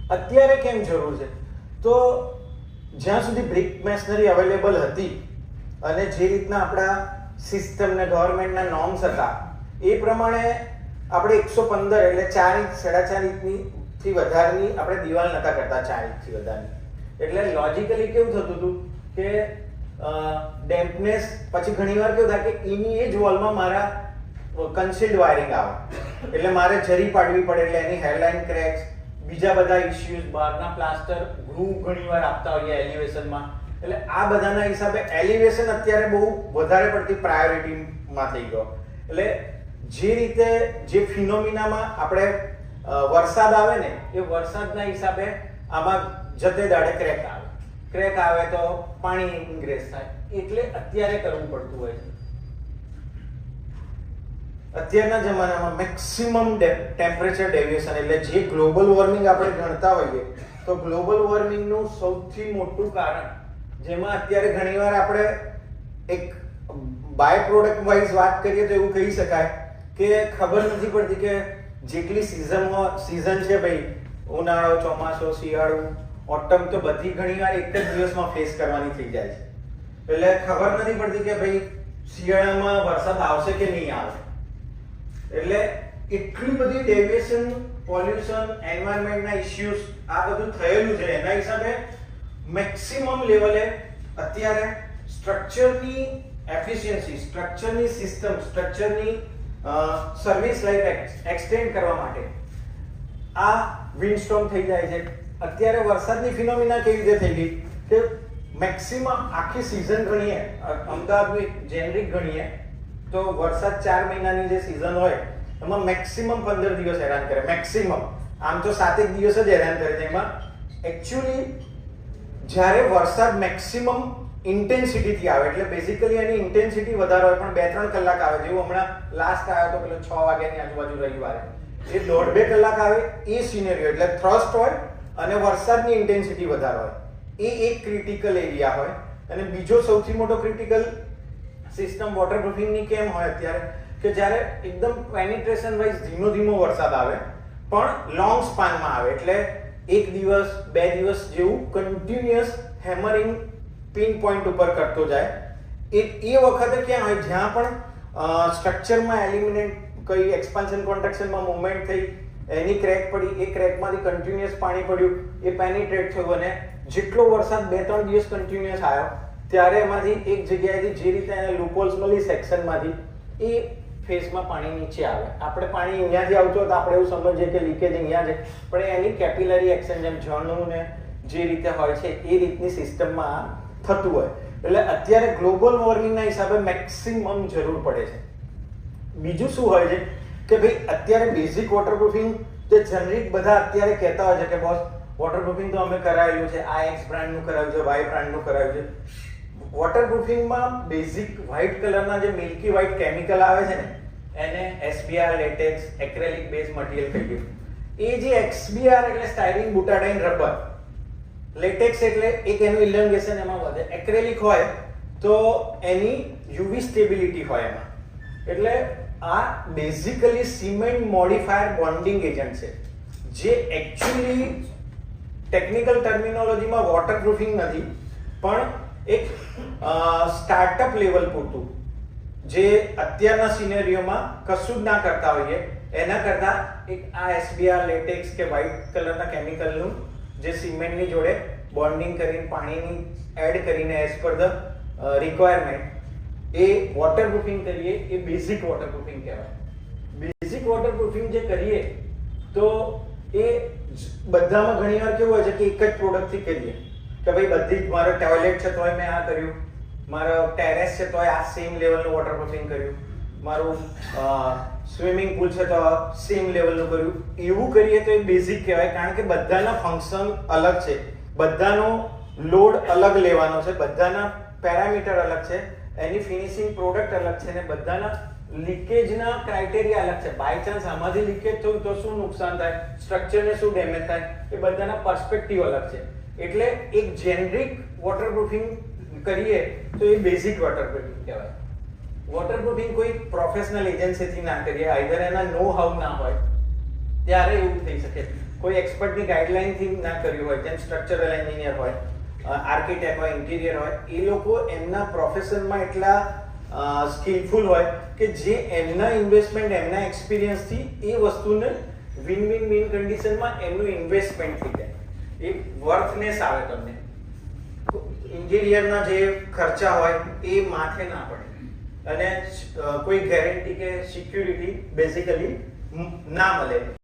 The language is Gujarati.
અત્યારે કેમ જરૂર છે? તો જ્યાં સુધી બ્રિક મેશનરી અવેલેબલ હતી અને જે રીતના આપણા સિસ્ટમ ને ગવર્મેન્ટના નોર્મ્સ હતા એ પ્રમાણે આપણે 115 એટલે 4 ઇંચ 4.5 ઇંચથી વધારની આપણે દિવાલ નતા કરતા, 4 ઇંચથી વધારની. એટલે લોજિકલી કેવું થતું હતું કે ડેમ્પનેસ પછી ઘણીવાર કેવું થાય કે એની એ જ વોલમાં મારા કન્સીલ્ડ વાયરિંગ આવે એટલે મારે જરી પાડવી પડે એટલે એની હેરલાઇન ક્રેક્સ, બીજા બધા ઇશ્યુઝ, બહારના પ્લાસ્ટર ગ્રુવ ઘણીવાર આપતા હોઈએ એલિવેશનમાં. એટલે આ બધાના હિસાબે એલિવેશન અત્યારે બહુ વધારે પડતી પ્રાયોરિટીમાં થઈ ગયો. એટલે જે રીતે જે ફિનોમિનામાં આપણે વરસાદ આવે ને એ વરસાદના હિસાબે આમાં જતે દાડે ક્રેક આવે તો પાણી ઇન્ગ્રેસ થાય, એટલે અત્યારે કરવું પડતું હોય છે. અત્યારના જમાનામાં મેક્સિમમ ટેમ્પરેચર ડેવિએશન એટલે જે ગ્લોબલ વોર્મિંગ આપણે ગણતા હોઈએ તો ગ્લોબલ વોર્મિંગનું સૌથી મોટું કારણ, જેમાં અત્યારે ઘણીવાર આપણે એક બાય પ્રોડક્ટ વાઇઝ વાત કરીએ તો એવું કહી શકાય કે ખબર નથી પડતી કે જેટલી સીઝન છે ભાઈ, ઉનાળો, ચોમાસો, શિયાળો, ઓટમ, તો બધી ઘણીવાર એક જ દિવસમાં ફેસ કરવાની થઈ જાય છે. એટલે ખબર નથી પડતી કે ભાઈ શિયાળામાં વરસાદ આવશે કે નહીં આવે. એટલે એટલી બધી ડેવિએશન, પોલ્યુશન, એન્વાયરમેન્ટના ઇશ્યુઝ આ બધું થયેલું છે. એના હિસાબે મેક્સિમમ લેવલે અત્યારે સ્ટ્રક્ચરની એફિશિયન્સી, સ્ટ્રક્ચરની સિસ્ટમ, સ્ટ્રક્ચરની સર્વિસ લાઈફ એક્સટેન્ડ કરવા માટે આ વિન્ડસ્ટોર્મ થઈ જાય છે. અત્યારે વરસાદની ફિનોમિના કેવી રીતે થઈ ગઈ કે મેક્સિમમ આખી સિઝન ગણીએ, અમદાવાદની જેનરિક ગણીએ તો વરસાદ 4 મહિનાની જે સિઝન હોય એમાં મેક્સિમમ 15 દિવસ હેરાન કરે. મેક્સિમમ, આમ તો 7 દિવસ જ હેરાન કરે છે. એમાં એકચ્યુઅલી જ્યારે વરસાદ મેક્સિમમ ઇન્ટેન્સિટીથી આવે એટલે બેઝિકલી એની ઇન્ટેન્સિટી વધારે હોય પણ 2-3 કલાક આવે. જેવું હમણાં લાસ્ટ આવ્યો તો પેલો 6 વાગ્યાની આજુબાજુ રવિવારે, એ 1.5-2 કલાક આવે એ સિનેરિયો. એટલે થ્રસ્ટ હોય અને વરસાદની ઇન્ટેન્સિટી વધારે હોય, એ એક ક્રિટિકલ એરિયા હોય. અને બીજો સૌથી મોટો ક્રિટિકલ સિસ્ટમ વોટરપ્રૂફિંગની કેમ હોય અત્યારે કે જ્યારે એકદમ પેનિટ્રેશન વાઇઝ ધીમો વરસાદ આવે પણ લોંગ સ્પાનમાં આવે, એટલે 1 દિવસ 2 દિવસ જેવું કન્ટિન્યુઅસ હેમરિંગ પિન પોઈન્ટ ઉપર કરતો જાય. એ વખતે ક્યાં હોય, જ્યાં પણ સ્ટ્રક્ચરમાં એલિમિનેટ કઈ એક્સપાન્શન કોન્ટ્રાક્શનમાં મૂવમેન્ટ થઈ, એની ક્રેક પડી, એ ક્રેકમાંથી કન્ટિન્યુઅસ પાણી પડ્યું, એ પેનિટ્રેટ થયું અને જેટલો વરસાદ 2-3 દિવસ કન્ટિન્યુઅસ આવ્યો ત્યારે એમાંથી એક જગ્યાએથી જે રીતે એને લૂપહોલ્સ મળી સેક્શનમાંથી એ ફેસમાં પાણી નીચે આવે. આપણે પાણી અહીંયાથી આવતું હોય તો આપણે એવું સમજીએ કે લીકેજ અહીંયા છે, પણ એની કેપિલરી એક્શન જેમ ઝરણું ને જે રીતે હોય છે એ રીતની સિસ્ટમમાં થતું હોય. એટલે અત્યારે ગ્લોબલ વોર્મિંગના હિસાબે મેક્સિમમ જરૂર પડે છે. બીજું શું હોય છે કે ભાઈ અત્યારે બેઝિક વોટરપ્રૂફિંગ જે જનરિક બધા અત્યારે કહેતા હોય છે કે બોસ વોટરપ્રૂફિંગ તો અમે કરાવેલું છે, આ એક્સ બ્રાન્ડનું કરાવ્યું છે, વાય બ્રાન્ડનું કરાવ્યું છે. વોટરપ્રૂફિંગમાં બેઝિક વ્હાઇટ કલરના જે મિલ્કી વ્હાઇટ કેમિકલ આવે છે ને એને SBR, latex, acrylic base material કહીએ. એ જે એક્સબીઆર એટલે સ્ટાયરીન બુટાડાઇન રબર, લેટેક્સ એટલે એક એનું ઇલોંગેશન એમાં વધે, એક્રેલિક હોય તો એની યુવી સ્ટેબિલિટી હોય એમાં. એટલે આ basically cement modifier bonding agent છે, જે એકચ્યુઅલી ટેકનિકલ ટર્મિનોલોજીમાં વોટરપ્રૂફિંગ નથી પણ એક સ્ટાર્ટઅપ લેવલ પૂરતું, જે અત્યારના સિનેરિયોમાં કશું જ ના કરતા હોઈએ એના કરતા એક આ એસબીઆર, લેટેક્સ કે વ્હાઇટ કલરના કેમિકલનું જે સિમેન્ટની જોડે બોન્ડિંગ કરીને પાણીની એડ કરીને as per the requirement A waterproofing કરીએ, એ બેઝિક વોટરપ્રૂફિંગ કહેવાય. બેઝિક વોટરપ્રૂફિંગ જે કરીએ તો એ બધામાં ઘણીવાર કેવું હોય છે કે એક જ પ્રોડક્ટથી કરીએ કે ભાઈ બધી જ, મારો ટોયલેટ છે તોય મેં આ કર્યું, મારો ટેરેસ છે તોય આ સેમ લેવલનું વોટરપ્રૂફિંગ કર્યું, મારું સ્વિમિંગ પુલ છે તો સેમ લેવલનું કર્યું. એવું કરીએ તો એ બેઝિક કહેવાય, કારણ કે બધાના ફંક્શન અલગ છે, બધાનો લોડ અલગ લેવાનો છે, બધાના પેરામીટર અલગ છે, એની ફિનિશિંગ પ્રોડક્ટ અલગ છે ને બધાના લીકેજના ક્રાઇટેરિયા અલગ છે. બાય ચાન્સ આમાંથી લીકેજ થયું તો શું નુકસાન થાય, સ્ટ્રક્ચરને શું ડેમેજ થાય, એ બધાના પર્સપેક્ટિવ અલગ છે. એટલે એક જેનરિક વોટરપ્રૂફિંગ કરીએ તો એ બેઝિક વોટરપ્રૂફિંગ કહેવાય. વોટરપ્રૂફિંગ કોઈ પ્રોફેશનલ એજન્સીથી ના કરીએ, આઈધર એના નો હાઉ ના હોય ત્યારે એવું થઈ શકે. કોઈ એક્સપર્ટની ગાઈડલાઈનથી ના કર્યું હોય, જેમ સ્ટ્રક્ચરલ એન્જિનિયર હોય, આર્કિટેક્ટ હોય, ઇન્ટિરિયર હોય, એ લોકો એમના પ્રોફેશનમાં એટલા સ્કિલફુલ હોય કે જે એમના ઇન્વેસ્ટમેન્ટ, એમના એક્સપિરિયન્સથી એ વસ્તુને વિન વિન વિન કન્ડિશનમાં એમનું ઇન્વેસ્ટમેન્ટ થઈ જાય, એ વર્થનેસ આવે તમને. ઇન્ટિરિયરના જે ખર્ચા હોય એ માથે ના પડે અને કોઈ ગેરંટી કે સિક્યુરિટી બેઝિકલી ના મળે.